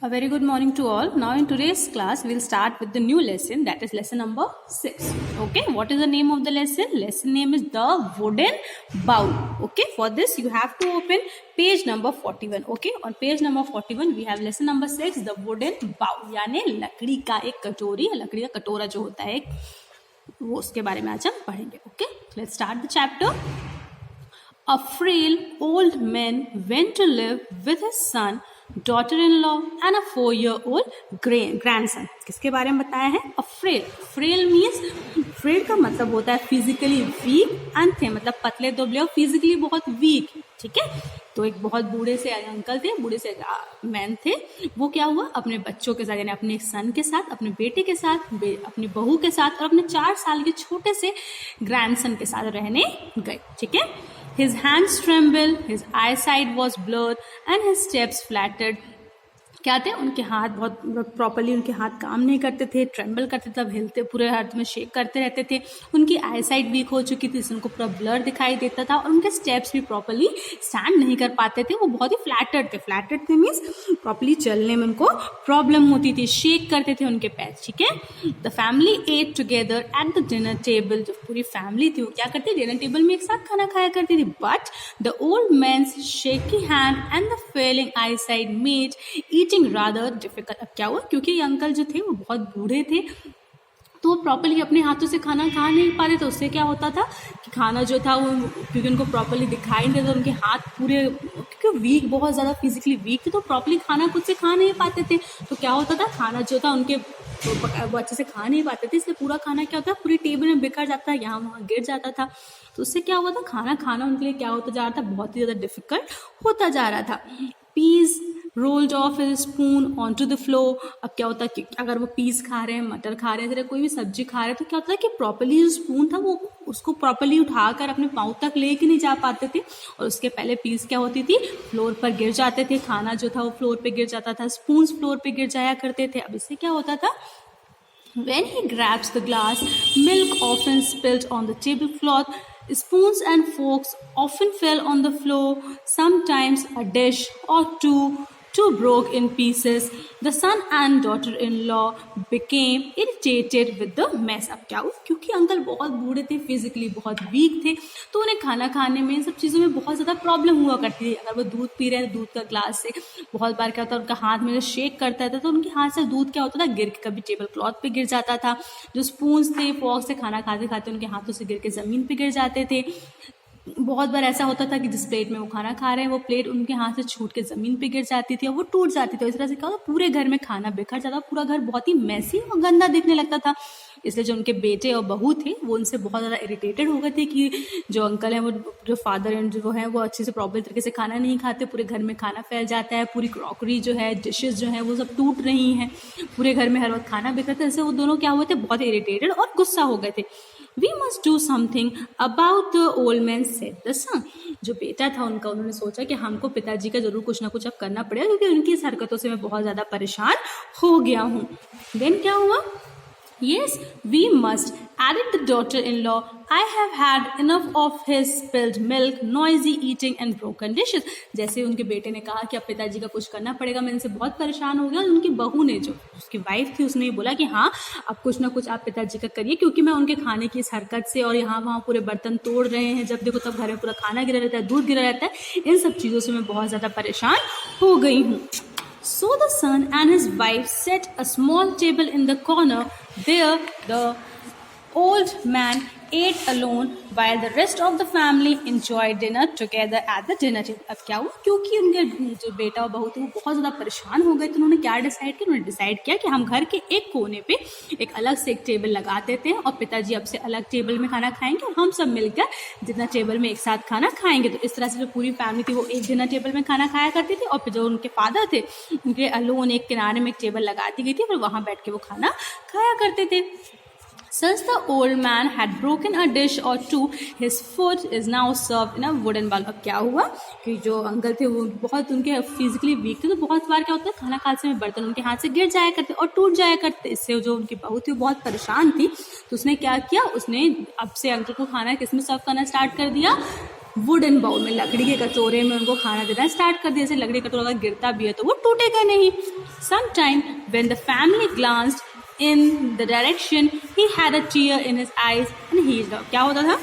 A very good morning to all. Now in today's class, we'll start with the new lesson, that is lesson number 6. Okay, what is the name of the lesson? Lesson name is the wooden bowl. Okay, for this you have to open page number 41. Okay, on page number 41 we have lesson number 6, the wooden bowl. यानी लकड़ी का एक कटोरी, लकड़ी का कटोरा जो होता है वो उसके बारे में आज हम पढ़ेंगे. Okay, let's start the chapter. A frail old man went to live with his son, daughter-in-law and a 4-year-old grandson. किसके बारे में बताया है? A frail means frail का मतलब होता है physically weak and thin, मतलब पतले दुबले और physically बहुत weak. ठीक है, तो एक बहुत बूढ़े से अंकल थे, बूढ़े से मैन थे. वो क्या हुआ, अपने बच्चों के साथ यानी अपने सन के साथ, अपने बेटे के साथ, अपनी बहू के साथ और अपने 4 साल के छोटे से ग्रैंडसन के साथ रहने गए. ठीक है. His hands trembled, his eyesight was blurred, and his steps fluttered. क्या थे, उनके हाथ बहुत प्रॉपरली उनके हाथ काम नहीं करते थे, ट्रेम्बल करते थे, हिलते पूरे हाथ में शेक करते रहते थे. उनकी आई साइट वीक हो चुकी थी, उनको पूरा ब्लर दिखाई देता था और उनके स्टेप्स भी प्रॉपरली स्टैंड नहीं कर पाते थे. वो बहुत ही फ्लैटर्ड थे मीन्स प्रॉपरली चलने में उनको प्रॉब्लम होती थी, शेक करते थे उनके पैर. ठीक है. The family at together at the dinner table. जो पूरी फैमिली थी वो क्या करती, डिनर टेबल में एक साथ खाना खाया करती थी. But the old man's shaky hand and the failing eyesight made rather difficult. अब क्या हुआ, क्योंकि ये अंकल जो थे वो बहुत बूढ़े थे तो वो प्रॉपरली अपने हाथों से खाना खा नहीं पाते. तो उससे क्या होता था कि खाना जो था वो, क्योंकि उनको प्रॉपरली दिखाई नहीं देता, उनके हाथ पूरे क्योंकि वीक, बहुत ज़्यादा फिजिकली वीक थे तो प्रॉपरली खाना खुद से खा नहीं पाते थे. तो क्या होता था, खाना जो था उनके वो अच्छे से खा नहीं पाते थे, इसलिए पूरा खाना क्या होता है पूरी टेबल में बिखर जाता है, यहाँ वहाँ गिर जाता था. तो उससे क्या हुआ था, खाना खाना उनके लिए क्या होता जा रहा था, बहुत ही ज़्यादा डिफिकल्ट होता जा रहा था. Peas rolled off his spoon onto the floor. अब क्या होता है कि अगर वो पीस खा रहे हैं, मटर खा रहे हैं, कोई भी सब्जी खा रहे हैं, तो क्या होता है कि प्रॉपरली जो स्पून था वो उसको प्रॉपरली उठाकर अपने पाँव तक लेके नहीं जा पाते थे. और उसके पहले पीस क्या होती थी, फ्लोर पर गिर जाते थे. खाना जो था वो फ्लोर पे गिर जाता था, स्पून फ्लोर पे गिर जाया करते थे. अब इससे क्या होता था, when he grabs the glass, milk often spilled on the tablecloth. Spoons and forks often fell on the floor. Sometimes a dish or two broke in pieces. The son and daughter-in-law became irritated with the mess. अब क्या हुआ, क्योंकि uncle बहुत बूढ़े थे, physically बहुत week थे, तो उन्हें खाना खाने में इन सब चीज़ों में बहुत ज़्यादा प्रॉब्लम हुआ करती थी. अगर वो दूध पी रहे हैं, दूध का ग्लास से बहुत बार क्या होता है, उनका हाथ में शेक करता था तो उनके हाथ से दूध क्या होता था, गिर के कभी टेबल क्लॉथ पे गिर जाता था. जो स्पून्स थे, फॉर्क से खाना खाते खाते उनके हाथों से गिर के ज़मीन पे गिर जाते थे. बहुत बार ऐसा होता था कि जिस प्लेट में वो खाना खा रहे हैं वो प्लेट उनके हाथ से छूट के ज़मीन पे गिर जाती थी और वो टूट जाती थी. इस तरह से क्या होता, पूरे घर में खाना बिखर जाता, पूरा घर बहुत ही मैसी और गंदा दिखने लगता था. इसलिए जो उनके बेटे और बहू थे वो उनसे बहुत ज़्यादा इरिटेटेड हो गए थे कि जो अंकल हैं, वो जो फादर एंड जो है वो अच्छे से प्रॉपर तरीके से खाना नहीं खाते, पूरे घर में खाना फैल जाता है, पूरी क्रॉकरी जो है, डिशेज जो है वो सब टूट रही हैं, पूरे घर में हर वक्त खाना बिखरता है. इससे वो दोनों क्या हुए थे, बहुत इरिटेटेड और गुस्सा हो गए थे. We must do something about the old man, said the son. जो बेटा था उनका, उन्होंने सोचा कि हमको पिताजी का जरूर कुछ ना कुछ अब करना पड़ेगा, क्योंकि उनकी इस हरकतों से मैं बहुत ज़्यादा परेशान हो गया हूँ. Then क्या हुआ, yes, we must, added the daughter-in-law. I have had enough of his spilled milk, noisy eating and broken dishes. जैसे उनके बेटे ने कहा कि अब पिताजी का कुछ करना पड़ेगा, मैं इनसे बहुत परेशान हो गया. उनकी बहू ने, जो उसकी वाइफ थी, उसने बोला कि हाँ अब कुछ ना कुछ आप पिताजी का करिए, क्योंकि मैं उनके खाने की इस हरकत से और यहाँ वहाँ पूरे बर्तन तोड़ रहे हैं, जब देखो तब घर में पूरा खाना गिरा रहता है, दूध गिरा रहता है, इन सब चीज़ों से मैं बहुत ज़्यादा परेशान हो गई हूँ. So the son and his wife set a small table in the corner. There the old man ate alone while the rest of the family enjoyed dinner together at the dinner table. अब क्या हुआ, क्योंकि उनके जो बेटा और बहू थे वो बहुत ज़्यादा परेशान हो गए, तो उन्होंने क्या डिसाइड किया, उन्होंने डिसाइड किया कि हम घर के एक कोने पे एक अलग से एक टेबल लगा देते हैं और पिताजी अब से अलग टेबल में खाना खाएंगे और हम सब मिलकर डिनर टेबल में एक साथ खाना खाएंगे. तो इस तरह से जो पूरी फैमिली थी वो एक डिनर टेबल में खाना खाया करती थी और जो उनके फादर थे उनके अलोन एक किनारे में एक टेबल लगा दी गई थी, फिर वहाँ बैठ के वो खाना खाया करते थे. Since the old man had broken a dish or two, his food is now served in a wooden bowl. अब क्या हुआ कि जो अंकल थे वो बहुत उनके फिजिकली वीक थे, तो बहुत बार क्या होता है, खाना खाते समय बर्तन उनके हाथ से गिर जाया करते और टूट जाया करते. इससे जो उनकी बहू थी वो बहुत परेशान थी, तो उसने क्या किया, उसने अब से अंकल को खाना किस में सर्व करना स्टार्ट कर दिया, वुडन बाउल में, लकड़ी के कटोरे में उनको खाना देना स्टार्ट कर दिया। जैसे लकड़ी का कटोरा अगर गिरता भी है तो वो टूटेगा नहीं। Some time when the family glanced in the direction he had a tear in his eyes and he, क्या होता था,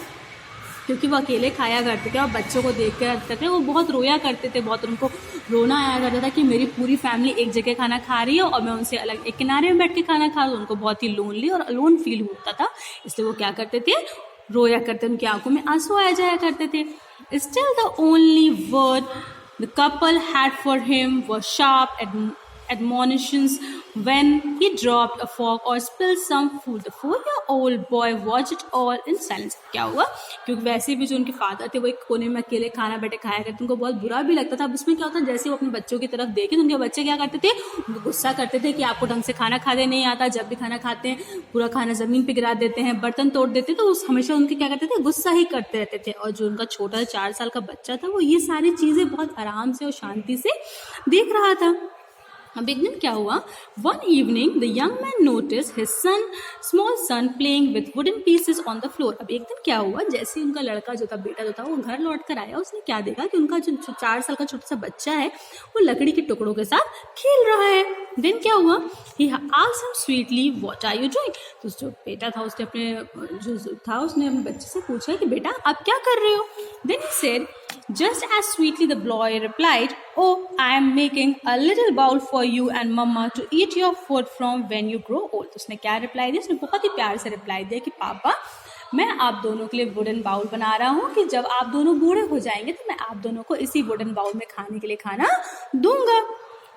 क्योंकि वो अकेले खाया करते थे और बच्चों को देख कर वो बहुत रोया करते थे, बहुत उनको रोना आया करता था कि मेरी पूरी फैमिली एक जगह खाना खा रही है और मैं उनसे अलग एक किनारे में बैठ के खाना खा रहा हूँ। उनको बहुत ही लोनली और अलोन फील होता था, इसलिए वो क्या करते थे, रोया करते, उनकी आंखों में आंसू आ जाया करते थे। Still the only word the couple had for him was sharp admonitions when he dropped a fork or spilled some food. The 4-year-old boy watched it all in silence. क्या हुआ, क्योंकि वैसे भी जो उनके फादर थे वो एक कोने में अकेले खाना बैठे खाया करते, उनको बहुत बुरा भी लगता था। अब इसमें क्या होता है, जैसे वो अपने बच्चों की तरफ देखे तो उनके बच्चे क्या करते थे, उनको गुस्सा करते थे कि आपको ढंग से खाना खाने नहीं आता, जब भी खाना खाते हैं पूरा खाना जमीन पे गिरा देते हैं, बर्तन तोड़ देते, तो उस हमेशा उनके क्या करते थे, गुस्सा ही करते रहते थे। और जो उनका छोटा 4 साल का बच्चा था वो ये सारी चीजें बहुत आराम से और शांति से देख रहा था। अब एक दिन क्या हुआ, one evening the young man notice his small son playing with wooden pieces on the floor. अब एक दिन क्या हुआ, जैसे उनका लड़का जो था, बेटा जो था, वो घर लौट कर आया, उसने क्या देखा कि उनका जो 4 साल का छोटा सा बच्चा है वो लकड़ी के टुकड़ों के साथ खेल रहा है। देन क्या हुआ, he asked him sweetly what are you doing. तो जो बेटा था उसने अपने बच्चे से पूछा कि बेटा आप क्या कर रहे हो। Then he said just as sweetly the boy replied, oh, I am making a little bowl for you and mama to eat your food from when you grow old. उसने क्या रिप्लाई दिया, उसने बहुत ही प्यार से रिप्लाई दिया कि पापा मैं आप दोनों के लिए वुडन बाउल बना रहा हूँ कि जब आप दोनों बूढ़े हो जाएंगे तो मैं आप दोनों को इसी वुडन बाउल में खाने के लिए खाना दूंगा।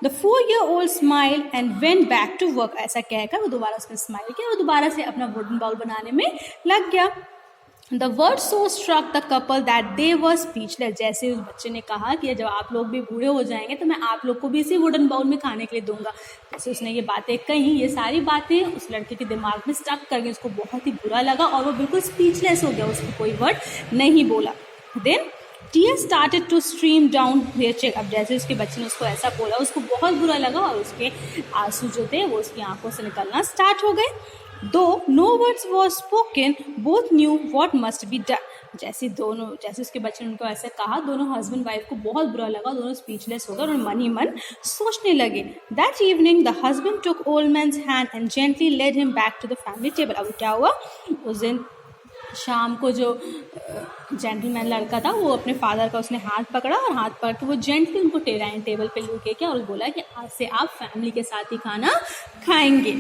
The 4-year-old smiled and went back to work. ऐसा कहकर वो दोबारा उसने स्माइल किया और दोबारा से अपना वुडन बाउल बनाने में लग गया। The word so struck the couple that they were speechless. जैसे उस बच्चे ने कहा कि जब आप लोग भी बूढ़े हो जाएंगे तो मैं आप लोग को भी इसी वुडन बाउल में खाने के लिए दूंगा। जैसे उसने ये बातें कही, ये सारी बातें उस लड़के के दिमाग में स्टक कर गई, उसको बहुत ही बुरा लगा और वो बिल्कुल स्पीचलेस हो गया, उसने कोई वर्ड नहीं बोला। Then tears started to stream down their cheek. अब जैसे उसके बच्चे ने उसको ऐसा बोला, उसको बहुत बुरा लगा और उसके आंसू जो थे वो उसकी आंखों से निकलना स्टार्ट हो गए। Though no words were spoken, both knew what must be done. जैसे उसके बच्चे ने उनको ऐसे कहा, दोनों हस्बैंड वाइफ को बहुत बुरा लगा, दोनों स्पीचलेस हो गए और मन ही मन सोचने लगे। That evening the husband took old man's hand and gently led him back to the family table. अब क्या हुआ, उस दिन शाम को जो जेंटलमैन लड़का था वो अपने फादर का उसने हाथ पकड़ा और हाथ पकड़ के वो जेंटली उनको टेबल पे लेके गया और बोला कि आज से आप फैमिली के साथ ही खाना खाएंगे।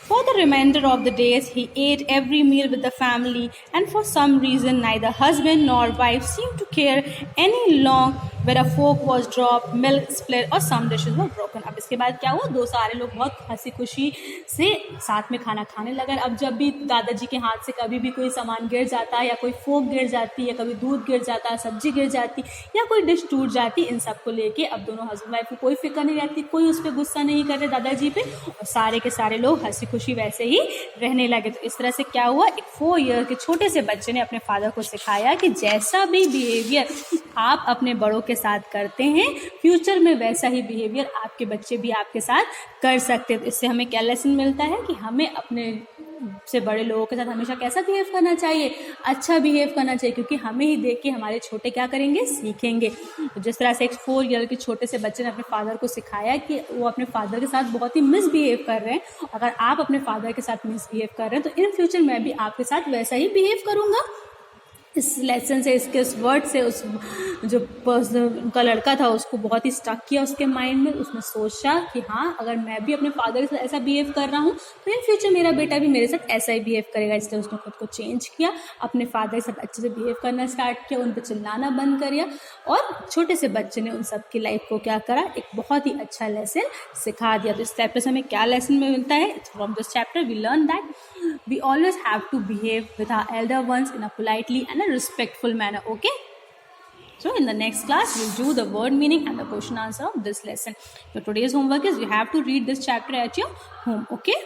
For the remainder of the days, he ate every meal with the family, and for some reason, neither husband nor wife seemed to care any long where a fork was dropped, milk spilled, or some dishes were broken. अब इसके बाद क्या हुआ, दो सारे लोग बहुत हंसी खुशी से साथ में खाना खाने लगे। अब जब भी दादाजी के हाथ से कभी भी कोई सामान गिर जाता है या कोई फोक गिर जाती है, कभी दूध गिर जाता है, सब्जी गिर जाती या कोई डिश टूट जाती, इन सबको लेके अब दोनों हस्बैंड वाइफ को कोई फिक्र नहीं रहती, कोई उस पर गुस्सा नहीं कर रहे दादाजी पे, और सारे के सारे लोग हंसी खुशी वैसे ही रहने लगे। तो इस तरह से क्या हुआ, एक 4 ईयर के छोटे से बच्चे ने अपने फादर को सिखाया कि जैसा भी बिहेवियर आप अपने बड़ों के साथ करते हैं, फ्यूचर में वैसा ही बिहेवियर आपके बच्चे भी आपके साथ कर सकते हैं। तो इससे हमें क्या लेसन मिलता है कि हमें अपने से बड़े लोगों के साथ हमेशा कैसा बिहेव करना चाहिए, अच्छा बिहेव करना चाहिए, क्योंकि हमें ही देख के हमारे छोटे क्या करेंगे, सीखेंगे। तो जिस तरह से एक 4 ईयर के छोटे से बच्चे ने अपने फादर को सिखाया कि वो अपने फादर के साथ बहुत ही मिसबिहेव कर रहे हैं, अगर आप अपने फादर के साथ मिसबिहेव कर रहे हैं तो इन फ्यूचर मैं भी आपके साथ वैसा ही बिहेव करूँगा। इस लेसन से, इसके उस वर्ड से उस जो पर्सन उनका लड़का था उसको बहुत ही स्टक किया उसके माइंड में। उसने सोचा कि हाँ, अगर मैं भी अपने फादर के साथ ऐसा बिहेव कर रहा हूँ तो इन फ्यूचर मेरा बेटा भी मेरे साथ ऐसा ही बिहेव करेगा। इसलिए उसने खुद को चेंज किया, अपने फादर के साथ अच्छे से बिहेव करना स्टार्ट किया, उन पर चिल्लाना बंद किया, और छोटे से बच्चे ने उन सब की लाइफ को क्या करा, एक बहुत ही अच्छा लेसन सिखा दिया। तो इस चैप्टर से हमें क्या लेसन मिलता है, from this chapter we learn that we always have to behave with our elder ones in a politely and a respectful manner. Okay, so in the next class we'll do the word meaning and the question answer of this lesson. So today's homework is you have to read this chapter at your home. Okay.